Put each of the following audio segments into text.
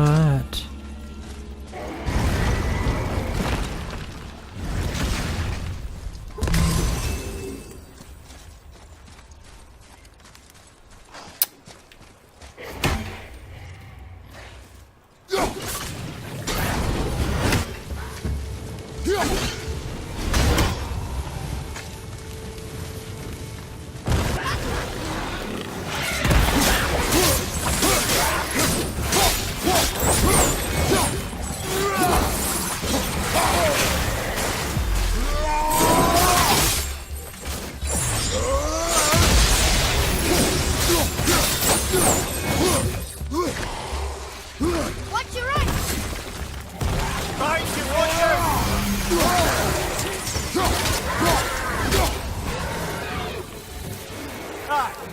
What?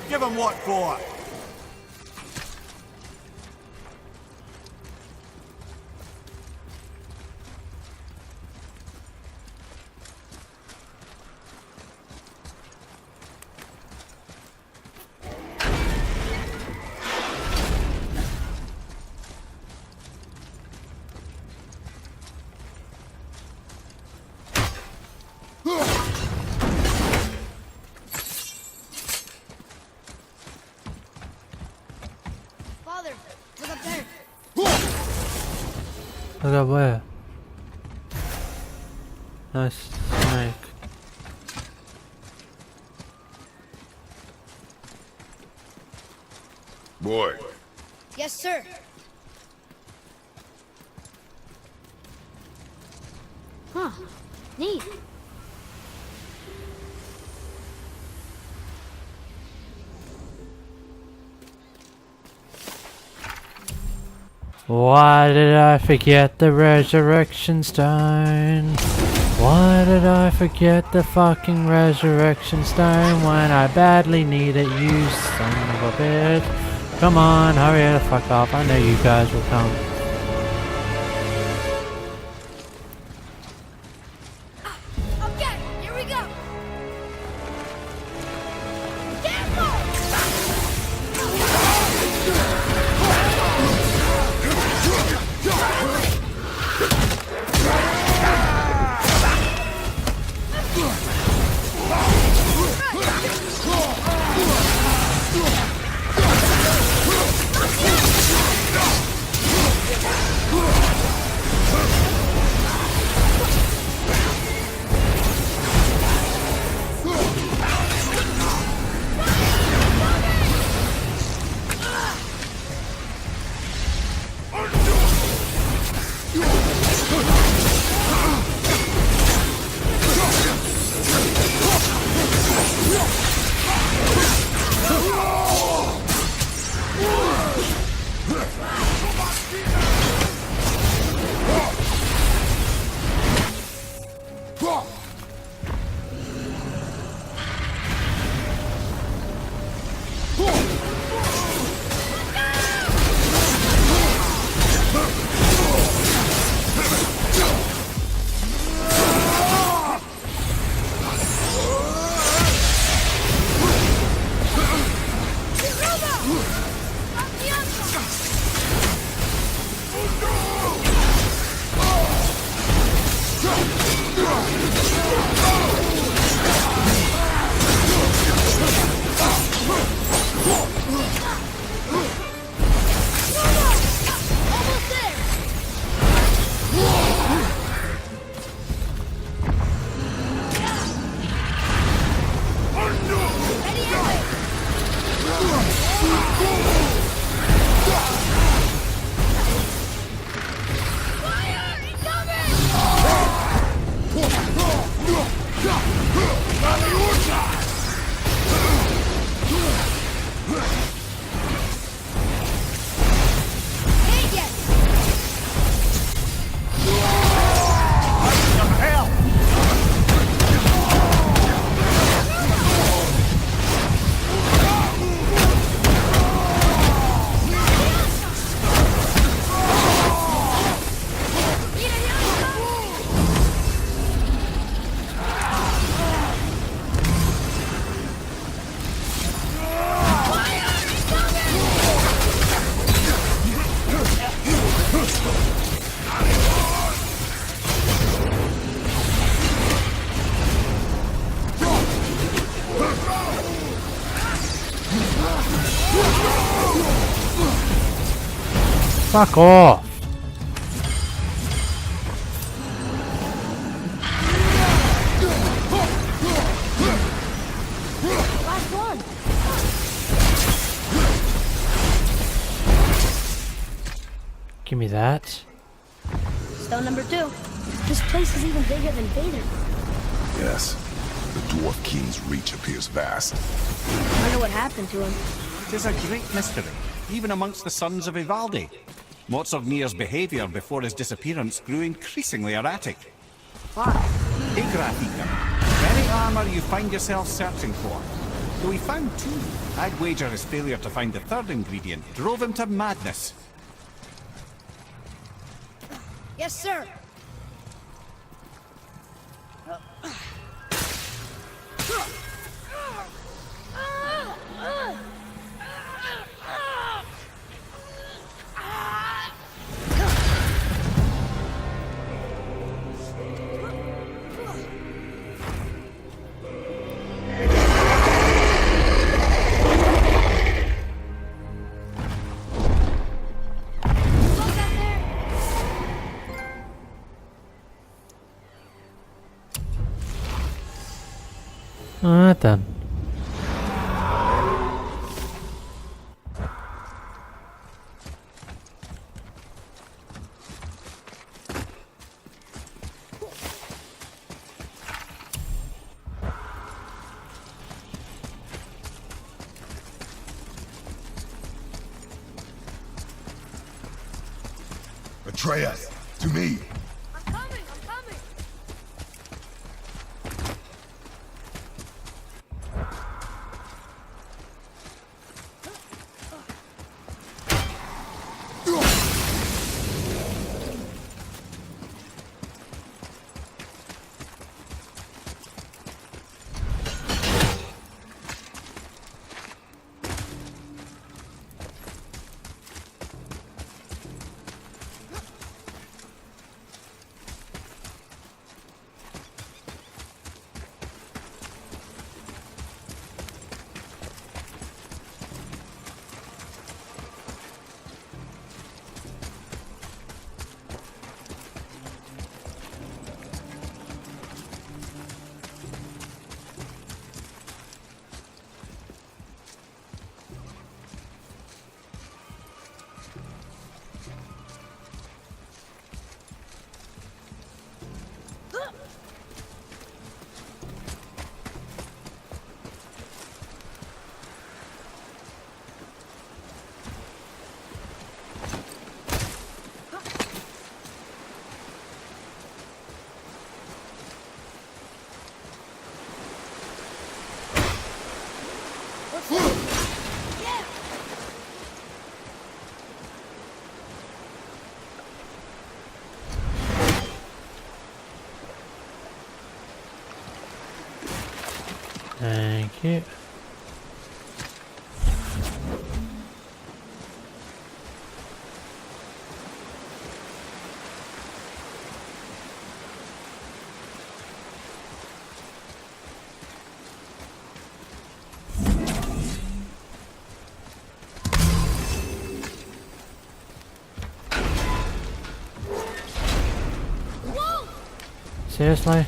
Give him what for? Look up where? Nice snake. Boy. Yes, sir. Huh. Neat. Why did I forget the resurrection stone? Why did I forget the fucking resurrection stone when I badly need it, you son of a bitch? Come on, hurry the fuck up, I know you guys will come. Okay, here we go. Fuck off! Last one. Give me that. Stone number 2. This place is even bigger than Vader. Yes. The Dwarf King's reach appears vast. I wonder what happened to him. It is a great mystery, even amongst the sons of Ivaldi. Mozorgnir's behaviour before his disappearance grew increasingly erratic. Ah, Igrathika. Very armour you find yourself searching for. Though he found 2, I'd wager his failure to find the 3rd ingredient drove him to madness. Yes, sir. Alright then. Atreus, to me. I'm coming, I'm coming. Thank you. Seriously?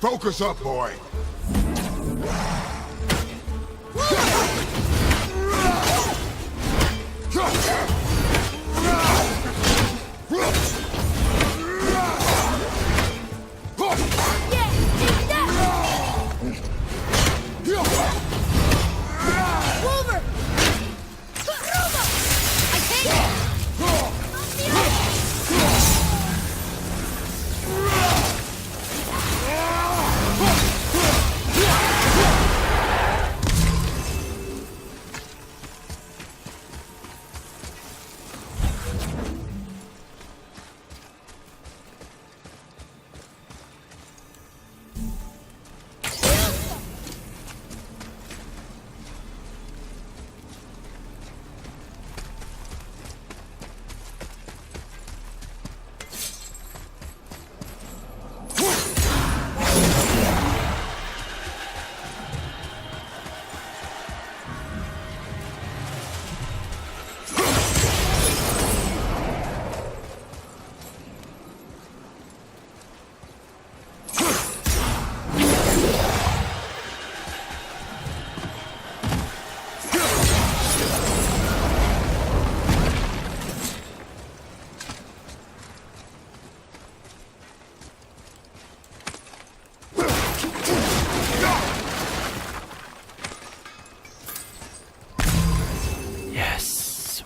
Focus up, boy.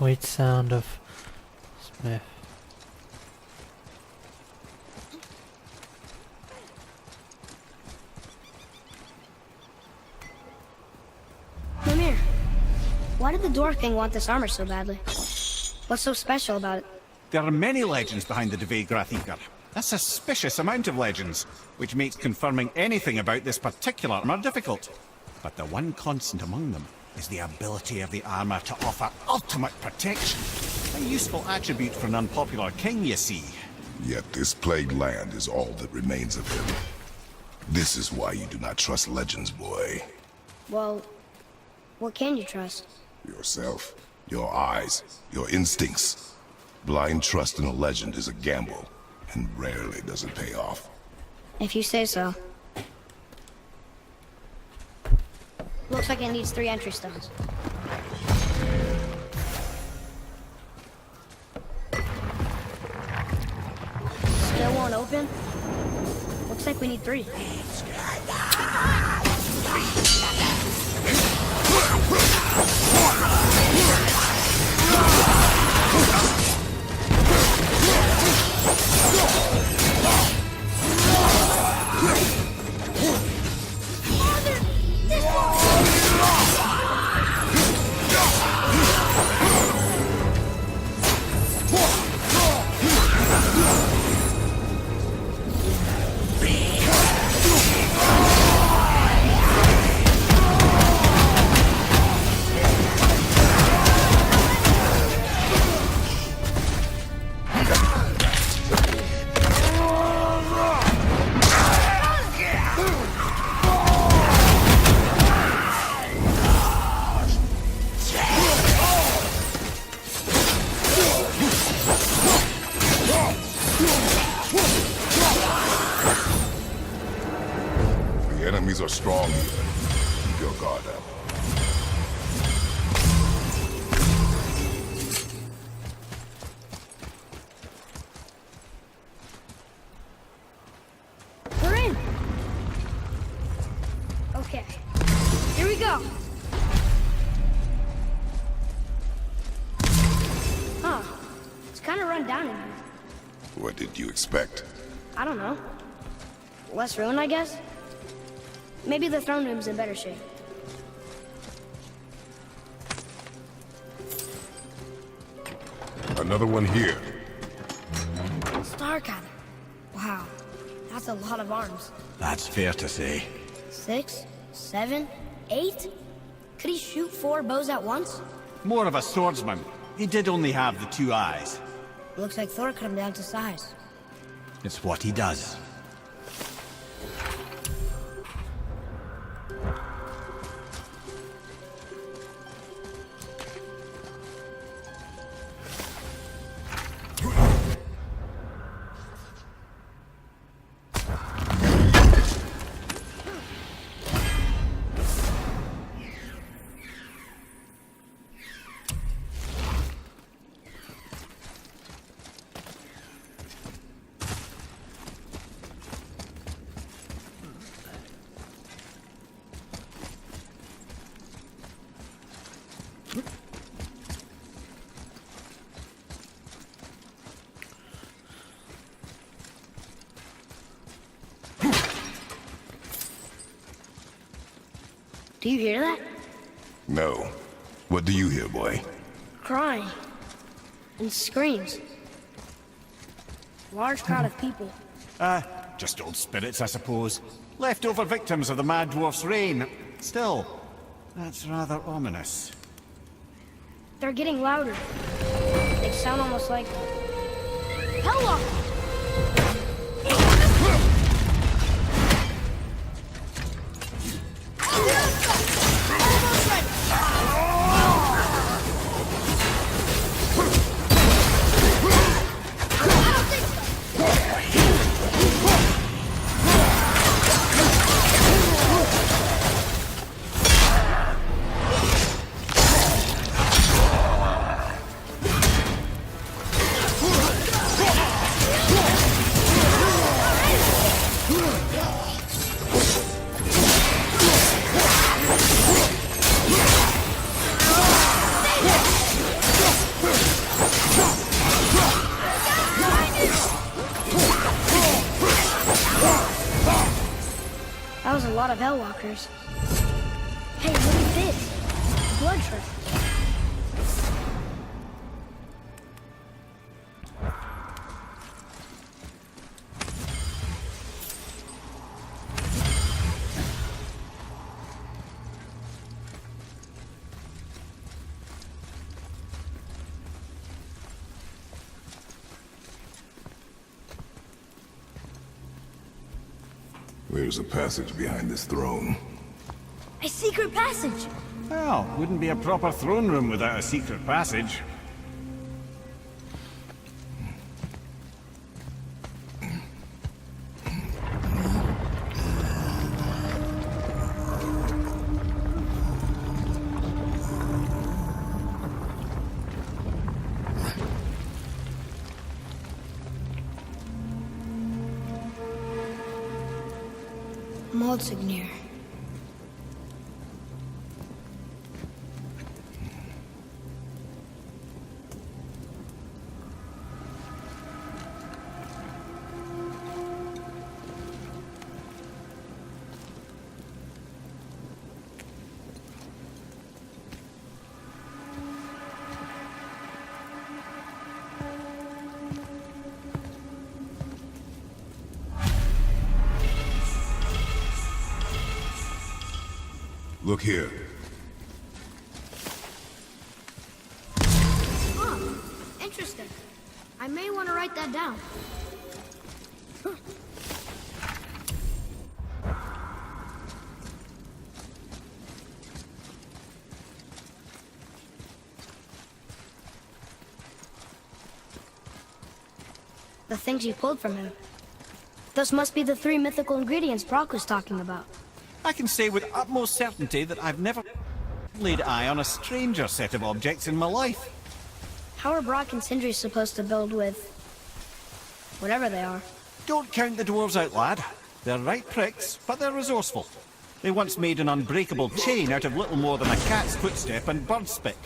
sweet sound of Smith. Mimir, why did the dwarf king want this armor so badly? What's so special about it? There are many legends behind the Javaground. A suspicious amount of legends, which makes confirming anything about this particular armor difficult. But the one constant among them is the ability of the armor to offer ultimate protection. A useful attribute for an unpopular king, you see. Yet this plagued land is all that remains of him. This is why you do not trust legends, boy. Well, what can you trust? Yourself, your eyes, your instincts. Blind trust in a legend is a gamble, and rarely does it pay off. If you say so. Looks like it needs 3 entry stones. Still won't open? Looks like we need 3. Enemies are strong here. Keep your guard up. We're in! Okay, here we go! Huh, it's kind of run down in here. What did you expect? I don't know. Less ruin, I guess? Maybe the throne room's in better shape. Another one here. Star cannon. Wow, that's a lot of arms. That's fair to say. 6, 7, 8? Could he shoot 4 bows at once? More of a swordsman. He did only have the 2 eyes. Looks like Thor cut him down to size. It's what he does. Do you hear that? No. What do you hear, boy? Crying. And screams. Large crowd of people. Just old spirits, I suppose. Leftover victims of the Mad Dwarf's reign. Still, that's rather ominous. They're getting louder. They sound almost like... Hello! lot of Hellwalkers. Hey, look at this. Blood trail. There's a passage behind this throne. A secret passage! Well, wouldn't be a proper throne room without a secret passage. Monsignor. Look here. Oh, interesting. I may want to write that down. The things you pulled from him. Those must be the 3 mythical ingredients Brock was talking about. I can say with utmost certainty that I've never laid eye on a stranger set of objects in my life. How are Brock and Sindri supposed to build with... whatever they are? Don't count the dwarves out, lad. They're right pricks, but they're resourceful. They once made an unbreakable chain out of little more than a cat's footstep and bird spit.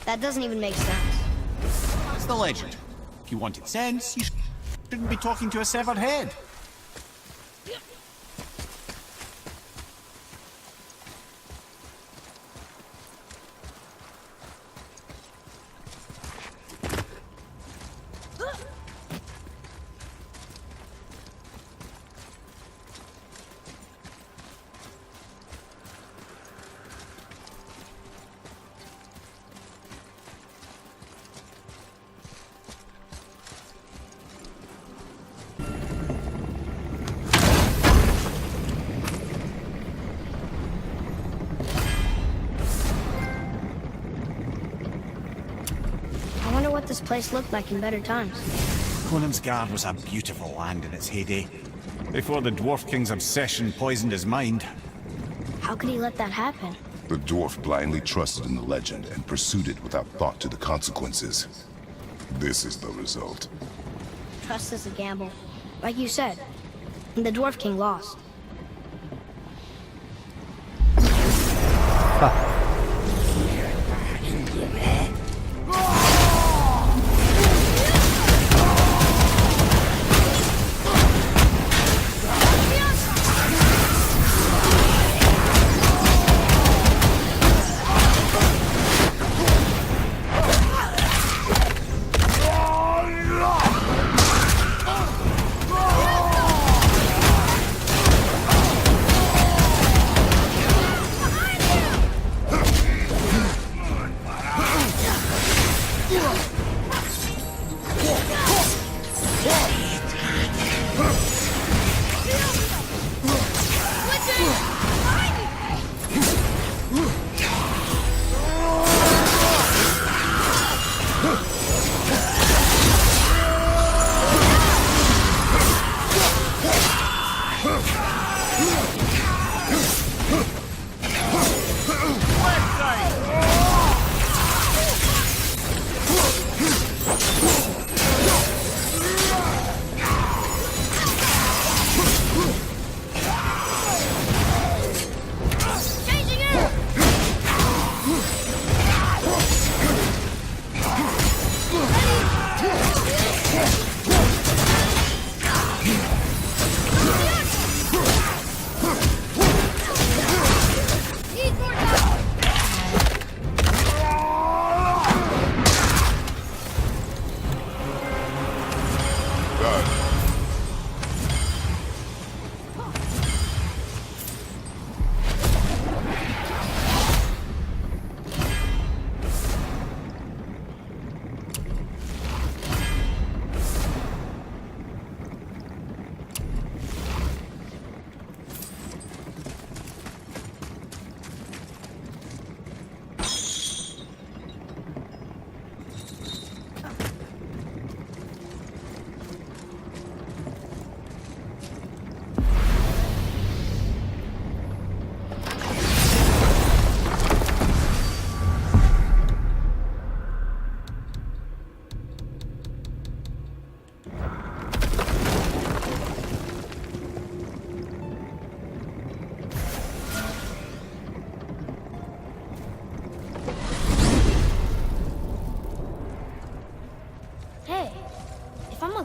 That doesn't even make sense. That's the legend. If you wanted sense, you shouldn't be talking to a severed head. I wonder what this place looked like in better times. Conan's Guard was a beautiful land in its heyday, before the Dwarf King's obsession poisoned his mind. How could he let that happen? The dwarf blindly trusted in the legend and pursued it without thought to the consequences. This is the result. Trust is a gamble. Like you said. And the Dwarf King lost.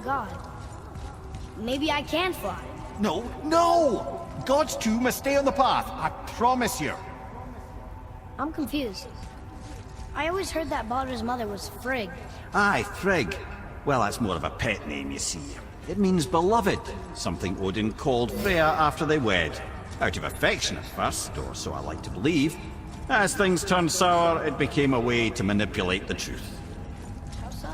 god. Maybe I can fly. No, no! God's two must stay on the path, I promise you. I'm confused. I always heard that Baldur's mother was Frigg. Aye, Frigg. Well, that's more of a pet name, you see. It means beloved, something Odin called Freya after they wed. Out of affection at first, or so I like to believe. As things turned sour, it became a way to manipulate the truth. How so?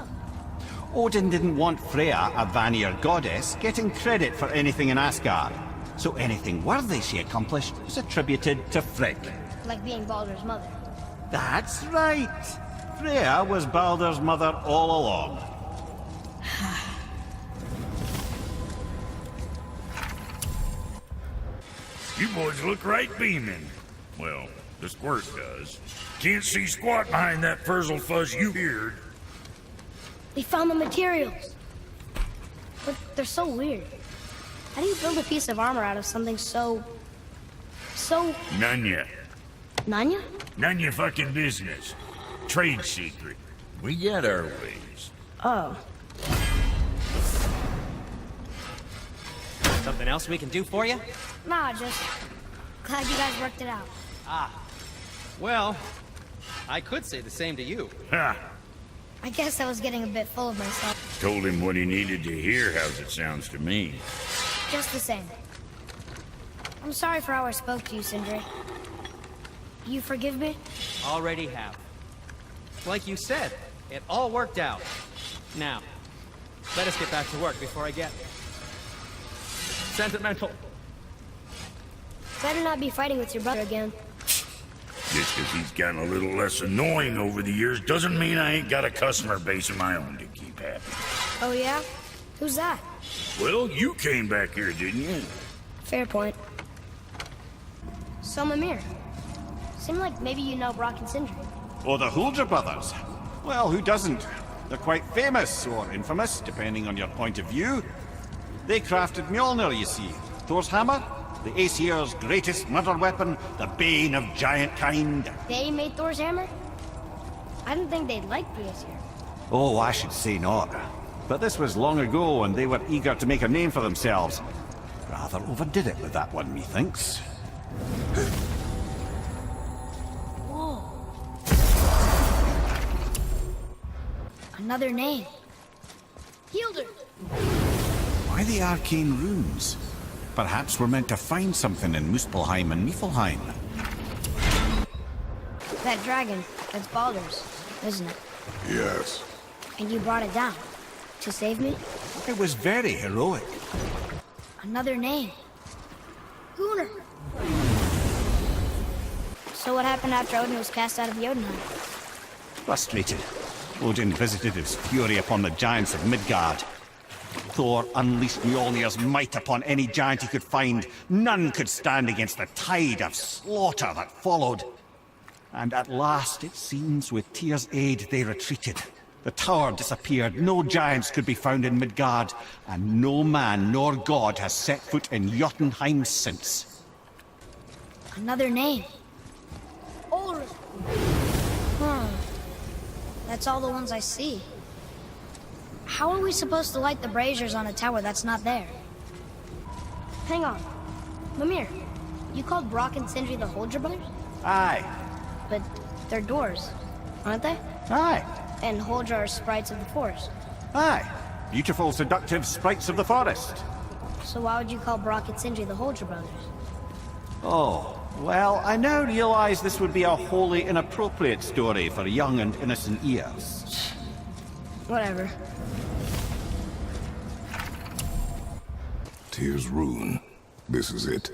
Odin didn't want Freya, a Vanir goddess, getting credit for anything in Asgard. So anything worthy she accomplished was attributed to Frigg. Like being Baldur's mother. That's right! Freya was Baldur's mother all along. You boys look right beaming. Well, the squirt does. Can't see squat behind that frizzle fuzz you beard. We found the materials. But they're so weird. How do you build a piece of armor out of something so... None yet. Nanya? None your fucking business. Trade secret. We got our ways. Oh. Something else we can do for you? Nah, just... glad you guys worked it out. Well, I could say the same to you. Ha! I guess I was getting a bit full of myself. Told him what he needed to hear, how's it sounds to me. Just the same. I'm sorry for how I spoke to you, Sindri. You forgive me? Already have. Like you said, it all worked out. Now, let us get back to work before I get sentimental. Better not be fighting with your brother again. Just because he's gotten a little less annoying over the years doesn't mean I ain't got a customer base of my own to keep happy. Oh yeah? Who's that? Well, you came back here, didn't you? Fair point. So, Mimir. Seemed like maybe you know Brock and Sindri. Or the Huldra brothers. Well, who doesn't? They're quite famous, or infamous, depending on your point of view. They crafted Mjolnir, you see. Thor's hammer, the Aesir's greatest murder weapon, the bane of giant kind. They made Thor's hammer? I didn't think they'd like the Aesir. Oh, I should say not. But this was long ago, and they were eager to make a name for themselves. Rather overdid it with that one, methinks. Whoa. Another name. Hildur! Why the arcane runes? Perhaps we're meant to find something in Muspelheim and Niflheim. That dragon, that's Baldur's, isn't it? Yes. And you brought it down. To save me? It was very heroic. Another name. Gunnar. So what happened after Odin was cast out of Jotunheim? Frustrated, Odin visited his fury upon the giants of Midgard. Thor unleashed Mjolnir's might upon any giant he could find. None could stand against the tide of slaughter that followed. And at last, it seems, with Tyr's aid, they retreated. The tower disappeared, no giants could be found in Midgard, and no man nor god has set foot in Jotunheim since. Another name. Ulrich. That's all the ones I see. How are we supposed to light the braziers on a tower that's not there? Hang on. Mimir, you called Brock and Sindri the Huldra brothers? Aye. But they're doors, aren't they? Aye. And Huldra are sprites of the forest. Aye. Beautiful, seductive sprites of the forest. So why would you call Brock and Sindri the Huldra brothers? Oh, well, I now realize this would be a wholly inappropriate story for young and innocent ears. Whatever. Tyr's rune. This is it.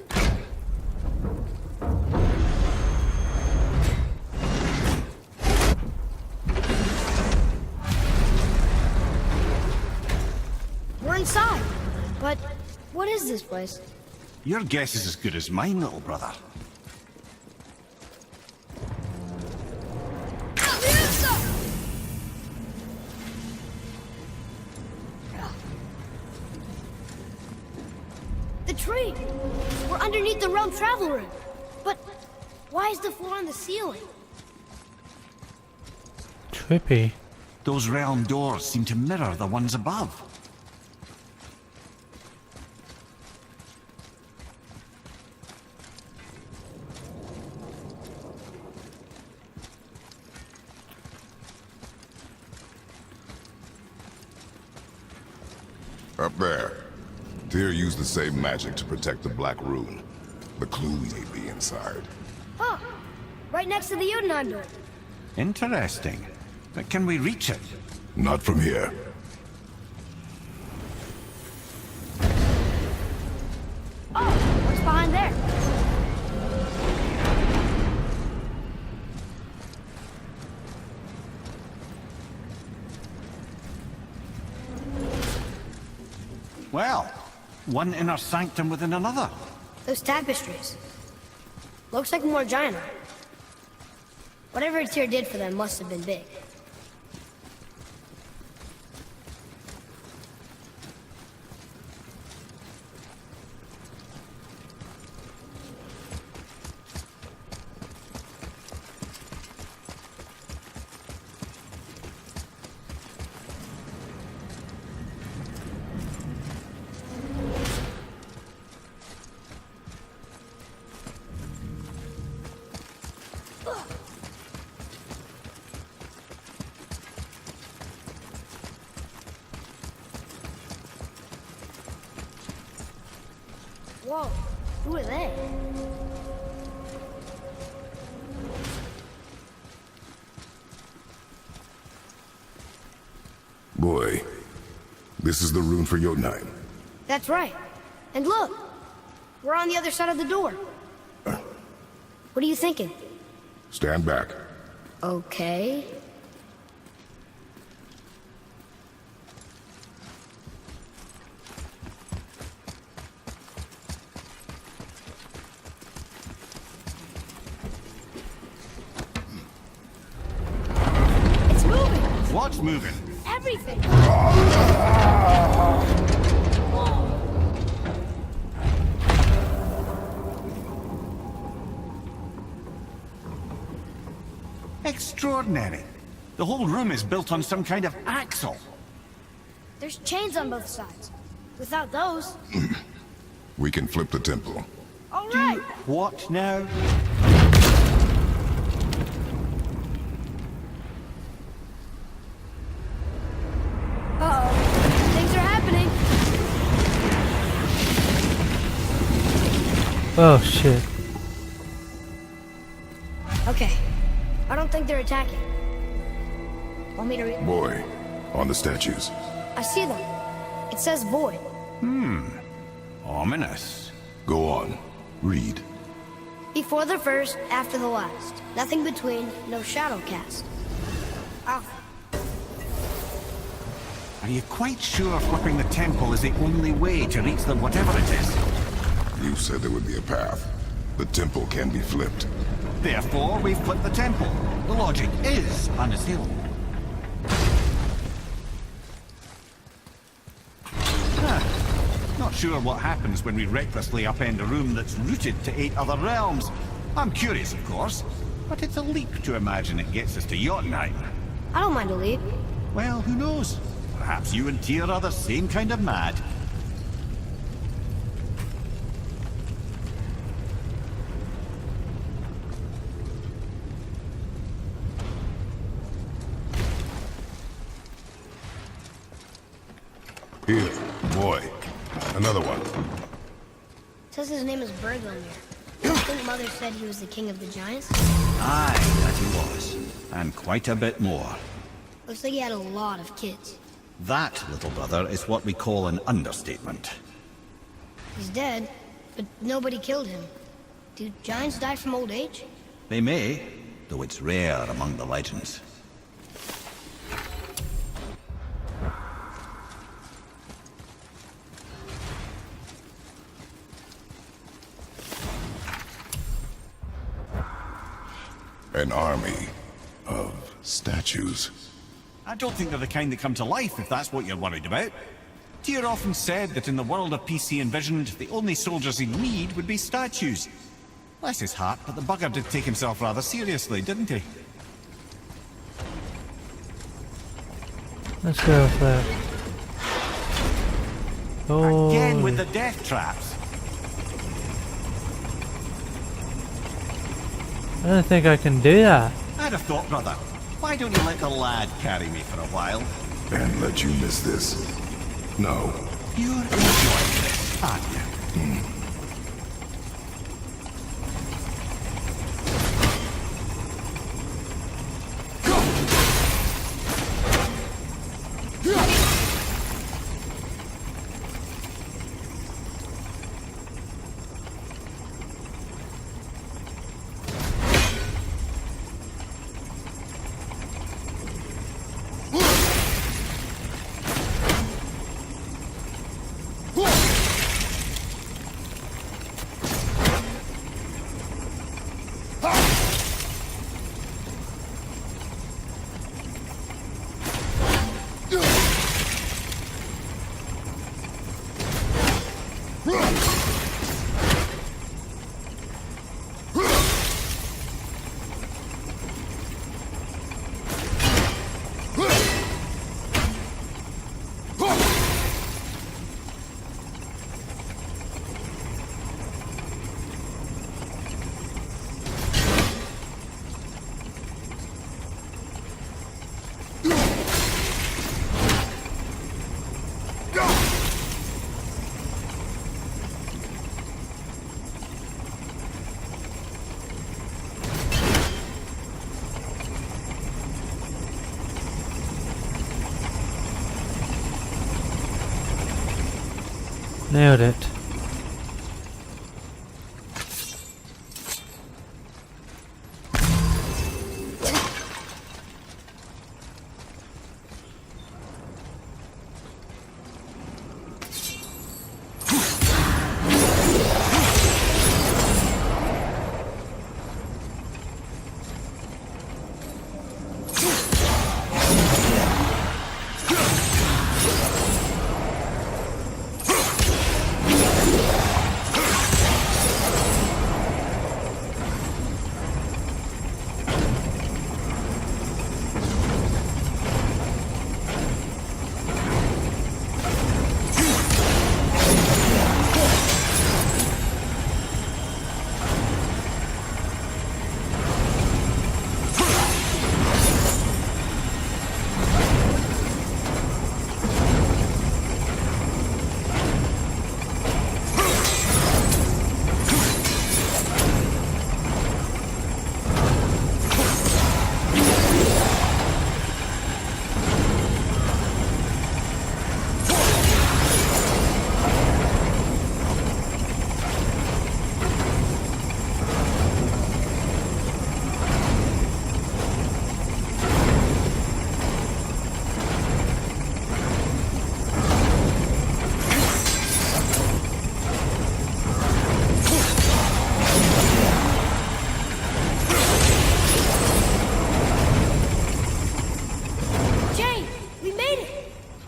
We're inside. But what is this place? Your guess is as good as mine, little brother. The tree! We're underneath the realm travel room. But why is the floor on the ceiling? Trippy. Those realm doors seem to mirror the ones above. Up there. Tyr used the same magic to protect the Black Rune. The clues may be inside. Huh. Right next to the Udenheim door. Interesting. But can we reach it? Not from here. Oh, what's behind there? Well, one inner sanctum within another. Those tapestries. Looks like more giant art. Whatever Tyr did for them must have been big. Whoa, who are they? Boy, this is the rune for Jotunheim. That's right. And look, we're on the other side of the door. What are you thinking? Stand back. Okay. It's moving! What's moving? Everything! Extraordinary. The whole room is built on some kind of axle. There's chains on both sides. Without those... We can flip the temple. All right! What now? Uh-oh. Things are happening. Oh shit. Okay. I don't think they're attacking. Want me to read? Boy, on the statues. I see them. It says void. Ominous. Go on. Read. Before the first, after the last. Nothing between, no shadow cast. Alpha. Are you quite sure flipping the temple is the only way to reach them, whatever it is? You said there would be a path. The temple can be flipped. Therefore, we flip the temple. The logic is unassailable. Not sure what happens when we recklessly upend a room that's rooted to 8 other realms. I'm curious, of course, but it's a leap to imagine it gets us to Jotunheim. I don't mind a leap. Well, who knows? Perhaps you and Tyr are the same kind of mad. Here, boy. Another one. Says his name is Berglandir. I think Mother said he was the king of the giants. Aye, that he was. And quite a bit more. Looks like he had a lot of kids. That, little brother, is what we call an understatement. He's dead, but nobody killed him. Do giants die from old age? They may, though it's rare among the legends. An army of statues. I don't think they're the kind that come to life, if that's what you're worried about. Tyr often said that in the world of peace he envisioned, the only soldiers he'd need would be statues. Bless his heart, but the bugger did take himself rather seriously, didn't he? Let's go with that. Oh. Again with the death traps. I don't think I can do that. I'd have thought, brother, why don't you let the lad carry me for a while? And let you miss this. No, You're enjoying this, aren't you? Nailed it.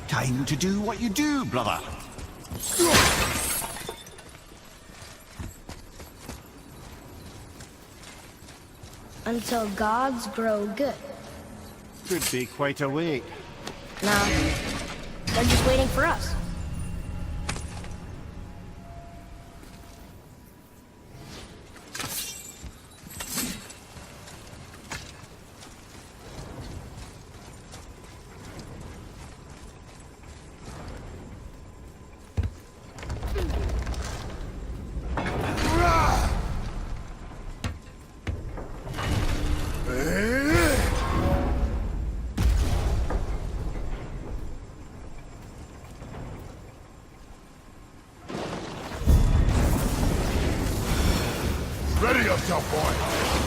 Time to do what you do, brother. Until gods grow good. Could be quite a wait. No, they're just waiting for us. Ready up, tough boy.